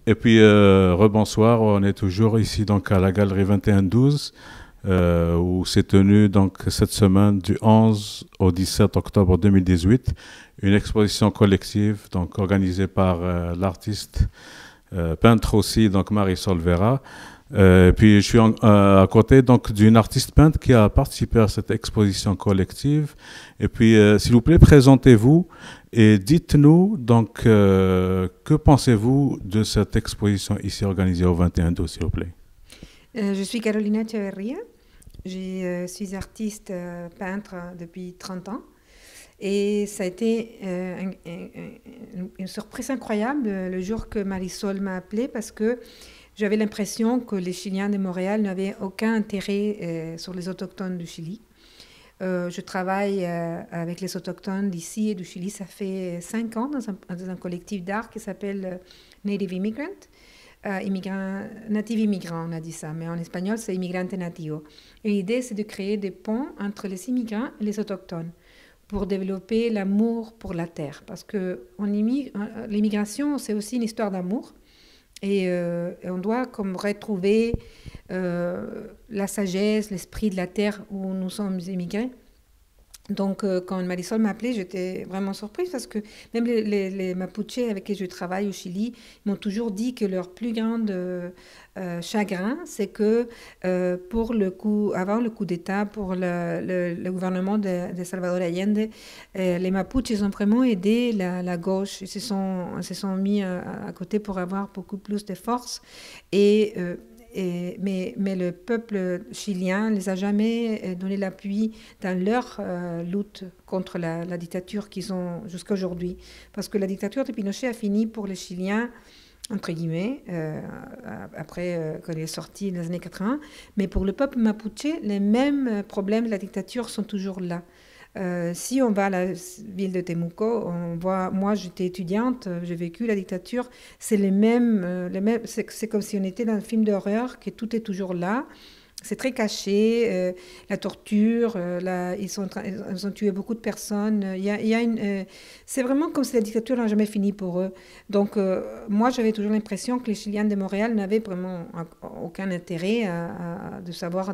Et puis, rebonsoir, on est toujours ici donc à la galerie 2112, où s'est tenue donc cette semaine du 11 au 17 octobre 2018 une exposition collective donc organisée par l'artiste peintre aussi donc Marisol Vera. Puis je suis à côté donc d'une artiste peintre qui a participé à cette exposition collective. Et puis s'il vous plaît, présentez-vous et dites-nous donc que pensez-vous de cette exposition ici organisée au 21-12, s'il vous plaît. Je suis Carolina Echeverria, je suis artiste peintre depuis 30 ans et ça a été une surprise incroyable le jour que Marisol m'a appelée parce que j'avais l'impression que les Chiliens de Montréal n'avaient aucun intérêt sur les autochtones du Chili. Je travaille avec les autochtones d'ici et du Chili, ça fait 5 ans dans un collectif d'art qui s'appelle Native Immigrant. Native immigrant, on a dit ça, mais en espagnol, c'est immigrante nativo. Et l'idée, c'est de créer des ponts entre les immigrants et les autochtones pour développer l'amour pour la terre. Parce que l'immigration, c'est aussi une histoire d'amour. Et on doit comme retrouver la sagesse, l'esprit de la terre où nous sommes immigrés. Donc, quand Marisol m'a appelée, j'étais vraiment surprise parce que même les Mapuches avec qui je travaille au Chili m'ont toujours dit que leur plus grand chagrin, c'est que avant le coup d'État, pour le gouvernement de Salvador Allende, les Mapuches ils ont vraiment aidé la gauche. Ils se sont mis à côté pour avoir beaucoup plus de force. Mais le peuple chilien ne les a jamais donné l'appui dans leur lutte contre la dictature qu'ils ont jusqu'à aujourd'hui. Parce que la dictature de Pinochet a fini pour les Chiliens, entre guillemets, après quand il est sorti dans les années 80. Mais pour le peuple mapuche, les mêmes problèmes de la dictature sont toujours là. Si on va à la ville de Temuco, on voit, moi j'étais étudiante, j'ai vécu la dictature, c'est c'est comme si on était dans un film d'horreur, que tout est toujours là. C'est très caché, la torture, ils ont tué beaucoup de personnes. C'est vraiment comme si la dictature n'a jamais fini pour eux. Donc, moi, j'avais toujours l'impression que les Chiliens de Montréal n'avaient vraiment aucun intérêt de savoir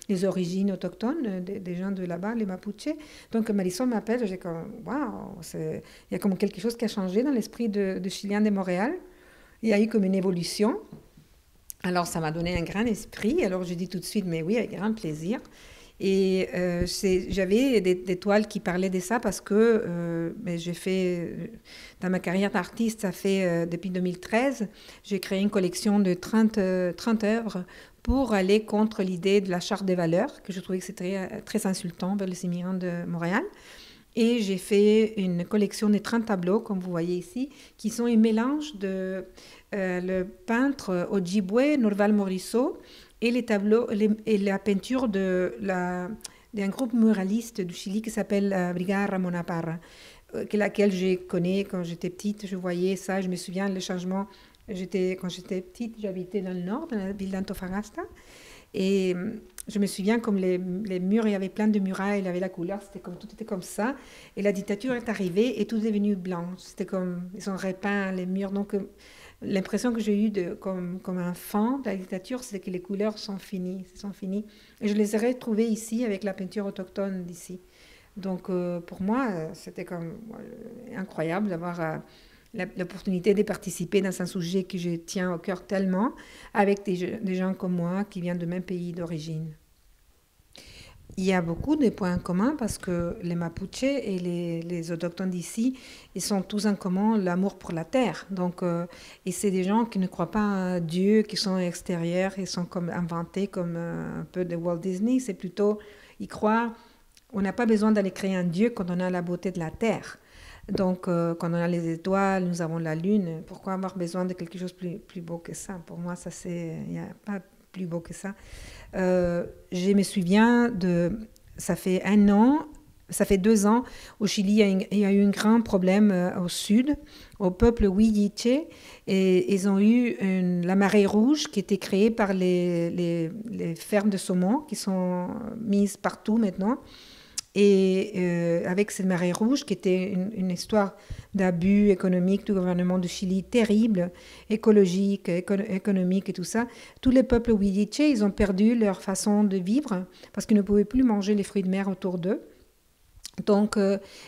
les origines autochtones des gens de là-bas, les Mapuches. Donc, Marisol m'appelle, j'ai comme, waouh, il y a comme quelque chose qui a changé dans l'esprit de Chiliens de Montréal. Il y a eu comme une évolution. Alors, ça m'a donné un grand esprit. Alors, j'ai dit tout de suite, mais oui, avec grand plaisir. Et j'avais des toiles qui parlaient de ça parce que j'ai fait, dans ma carrière d'artiste, ça fait depuis 2013, j'ai créé une collection de 30 œuvres pour aller contre l'idée de la charte des valeurs, que je trouvais que c'était très insultant vers les immigrants de Montréal. Et j'ai fait une collection de 30 tableaux, comme vous voyez ici, qui sont un mélange de le peintre Ojibwe, Norval Morisseau, et les tableaux et la peinture d'un groupe muraliste du Chili qui s'appelle Brigada Ramona Parra, laquelle je connais quand j'étais petite. Je voyais ça, je me souviens le changement. Quand j'étais petite, j'habitais dans le nord, dans la ville d'Antofagasta. Et je me souviens comme les murs, il y avait plein de murailles, il y avait la couleur, tout était comme ça. Et la dictature est arrivée et tout est devenu blanc. C'était comme, ils ont repeint les murs. Donc, l'impression que j'ai eue comme enfant de la dictature, c'est que les couleurs sont finies. Et je les ai retrouvées ici avec la peinture autochtone d'ici. Donc, pour moi, c'était comme incroyable d'avoir l'opportunité de participer dans un sujet que je tiens au cœur tellement, avec des gens comme moi qui viennent de même pays d'origine. Il y a beaucoup de points en commun parce que les Mapuches et les autochtones d'ici, ils sont tous en commun l'amour pour la terre. Donc, et c'est des gens qui ne croient pas à Dieu, qui sont extérieurs, ils sont comme inventés comme un peu de Walt Disney. C'est plutôt, ils croient, on n'a pas besoin d'aller créer un Dieu quand on a la beauté de la terre. Donc, quand on a les étoiles, nous avons la lune. Pourquoi avoir besoin de quelque chose de plus beau que ça? Pour moi, il n'y a pas plus beau que ça. Je me souviens ça fait 2 ans, au Chili, il y a eu un grand problème au sud, au peuple Huilliche, et ils ont eu la marée rouge qui était créée par les fermes de saumon qui sont mises partout maintenant. Et avec cette marée rouge, qui était une histoire d'abus économique du gouvernement du Chili terrible, écologique, économique et tout ça, tous les peuples Huilliche, ils ont perdu leur façon de vivre parce qu'ils ne pouvaient plus manger les fruits de mer autour d'eux. Donc,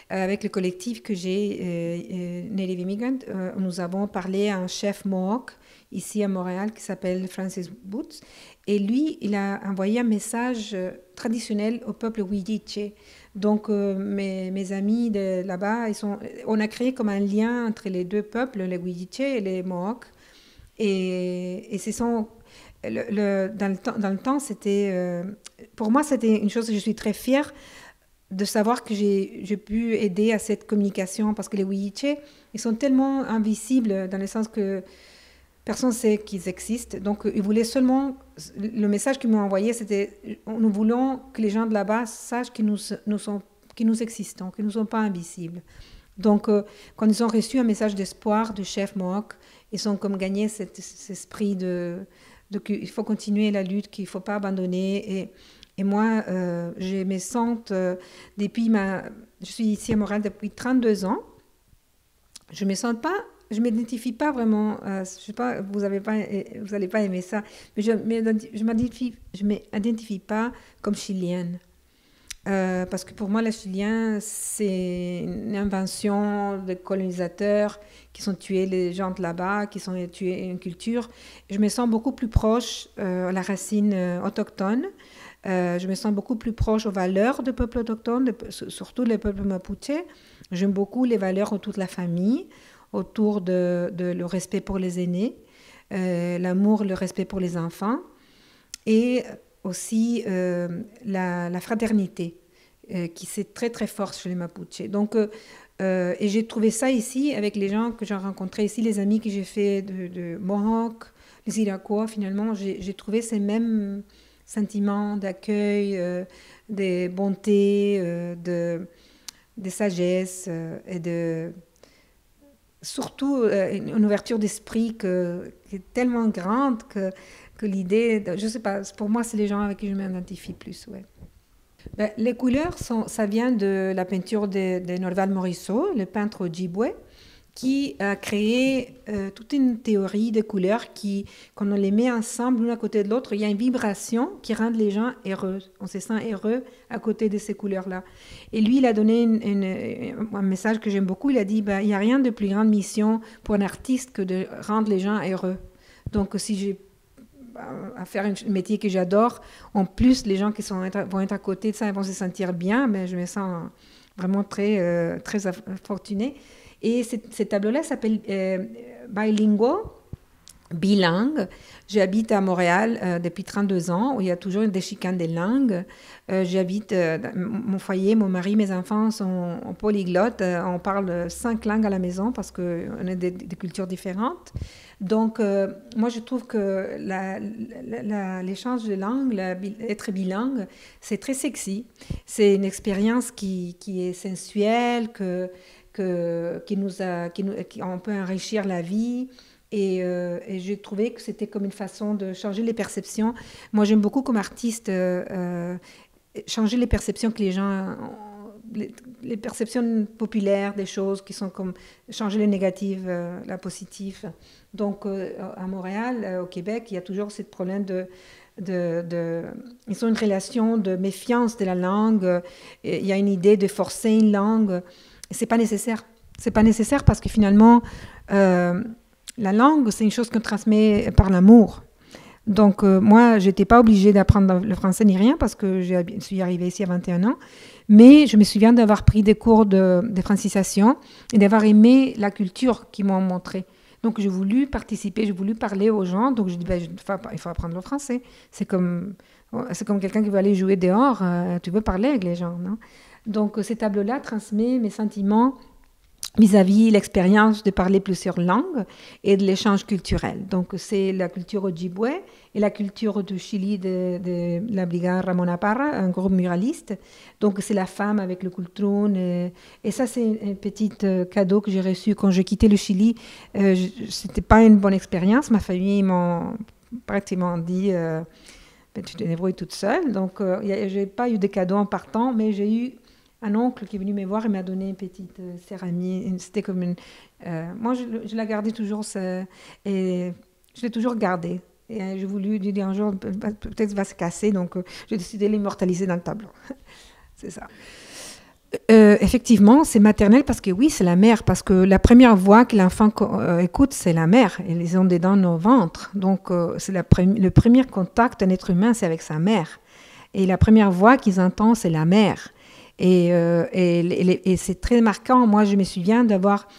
avec le collectif que j'ai, Native Immigrant, nous avons parlé à un chef Mohawk ici à Montréal qui s'appelle Francis Boots. Et lui, il a envoyé un message traditionnel au peuple Huilliche. Donc, mes amis de là-bas, on a créé comme un lien entre les deux peuples, les Huilliche et les Mohawks. Et ce sont... dans le temps, c'était... pour moi, c'était une chose que je suis très fière de savoir que j'ai pu aider à cette communication, parce que les Huilliche, ils sont tellement invisibles dans le sens que personne ne sait qu'ils existent. Donc, ils voulaient seulement... Le message qu'ils m'ont envoyé, c'était « Nous voulons que les gens de là-bas sachent que nous existons, que nous ne sommes pas invisibles. » Donc, quand ils ont reçu un message d'espoir du chef Mohawk, ils ont comme gagné cet esprit qu'il faut continuer la lutte, qu'il ne faut pas abandonner. Et moi, je me sens, je suis ici à Montréal depuis 32 ans. Je ne m'identifie pas vraiment, je sais pas, vous n'allez pas aimer ça, mais je ne m'identifie pas comme chilienne. Parce que pour moi, les Chiliens, c'est une invention des colonisateurs qui sont tués les gens de là-bas, qui sont tués une culture. Je me sens beaucoup plus proche à la racine autochtone. Je me sens beaucoup plus proche aux valeurs des peuples autochtones, surtout les peuples mapuche. J'aime beaucoup les valeurs autour de la famille, autour de le respect pour les aînés, l'amour, le respect pour les enfants, et aussi la fraternité, qui c'est très très fort chez les Mapuche. Donc, et j'ai trouvé ça ici avec les gens que j'ai rencontrés ici, les amis que j'ai fait de Mohawk, les Iroquois. Finalement, j'ai trouvé ces mêmes sentiments d'accueil, de bonté, de sagesse et surtout une ouverture d'esprit qui est tellement grande que l'idée, je ne sais pas, pour moi, c'est les gens avec qui je m'identifie plus. Ouais. Ben, les couleurs, ça vient de la peinture de Norval Morisseau, le peintre Ojibwe, qui a créé toute une théorie de couleurs qui, quand on les met ensemble l'une à côté de l'autre, il y a une vibration qui rend les gens heureux. On se sent heureux à côté de ces couleurs-là. Et lui, il a donné un message que j'aime beaucoup. Il a dit, il n'y a rien de plus grande mission pour un artiste que de rendre les gens heureux. Donc, si j'ai à faire un métier que j'adore, en plus, les gens qui vont être à côté de ça, ils vont se sentir bien, mais je me sens vraiment très, très fortunée. Et ces tableaux-là s'appellent bilingue. J'habite à Montréal depuis 32 ans, où il y a toujours des chicanes des langues. J'habite mon foyer, mon mari, mes enfants sont polyglottes. On parle 5 langues à la maison parce qu'on a des cultures différentes. Donc, moi, je trouve que l'échange de langues, être bilingue, c'est très sexy. C'est une expérience qui est sensuelle, on peut enrichir la vie. Et j'ai trouvé que c'était comme une façon de changer les perceptions. Moi, j'aime beaucoup comme artiste changer les perceptions que les gens ont, les perceptions populaires des choses qui sont comme changer les négatives, la positive. Donc, à Montréal, au Québec, il y a toujours ce problème ils ont une relation de méfiance de la langue. Il y a une idée de forcer une langue. C'est pas nécessaire. C'est pas nécessaire parce que finalement, la langue, c'est une chose qu'on transmet par l'amour. Donc, moi, je n'étais pas obligée d'apprendre le français ni rien parce que je suis arrivée ici à 21 ans. Mais je me souviens d'avoir pris des cours de francisation et d'avoir aimé la culture qu'ils m'ont montrée. Donc, j'ai voulu participer, j'ai voulu parler aux gens. Donc, je dis, il faut apprendre le français. C'est comme quelqu'un qui veut aller jouer dehors. Tu veux parler avec les gens, non? Donc, ces tableaux-là transmettent mes sentiments vis-à-vis l'expérience de parler plusieurs langues et de l'échange culturel. Donc, c'est la culture Ojibwe et la culture du Chili de la brigade Ramona Parra, un groupe muraliste. Donc, c'est la femme avec le cultrón. Et ça, c'est un petit cadeau que j'ai reçu quand j'ai quitté le Chili. C'était pas une bonne expérience. Ma famille m'a pratiquement dit tu te débrouilles toute seule. Donc, j'ai pas eu de cadeau en partant, mais j'ai eu un oncle qui est venu me voir et m'a donné une petite céramique. C'était comme une... moi, je la gardais toujours, et je l'ai toujours gardée. Et j'ai voulu lui dire un jour, peut-être va se casser, donc j'ai décidé de l'immortaliser dans le tableau. C'est ça. Effectivement, c'est maternel parce que oui, c'est la mère, parce que la première voix que l'enfant écoute, c'est la mère. Et ils ont des dents au ventre. Donc, c'est le premier contact d'un être humain, c'est avec sa mère. Et la première voix qu'ils entendent, c'est la mère. Et c'est très marquant. Moi, je me souviens d'avoir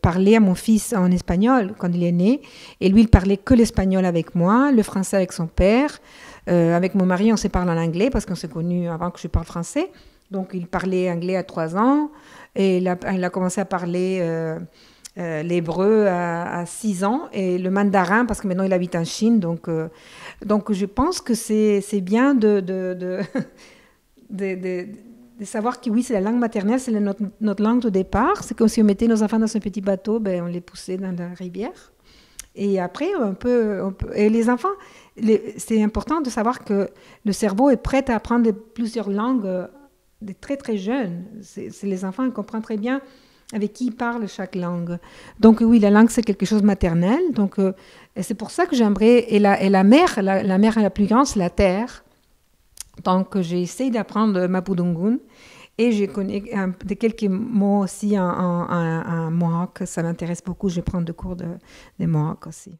parlé à mon fils en espagnol quand il est né. Et lui, il parlait que l'espagnol avec moi, le français avec son père. Avec mon mari, on s'est parlé en anglais parce qu'on s'est connus avant que je parle français. Donc, il parlait anglais à 3 ans. Et il a commencé à parler l'hébreu à 6 ans. Et le mandarin, parce que maintenant, il habite en Chine. Donc je pense que c'est bien de savoir que oui, c'est la langue maternelle, c'est notre langue de départ. C'est comme si on mettait nos enfants dans un petit bateau, on les poussait dans la rivière. Et après, et les enfants, c'est important de savoir que le cerveau est prêt à apprendre plusieurs langues des très très jeunes. C'est les enfants, ils comprennent très bien avec qui ils parlent chaque langue. Donc oui, la langue, c'est quelque chose de maternel. Donc, et c'est pour ça que j'aimerais... Et la mère, la mère la plus grande, c'est la terre. Donc, j'ai essayé d'apprendre Mapudungun et je connais quelques mots aussi en Mohawk. Ça m'intéresse beaucoup. Je prends des cours de Mohawk aussi.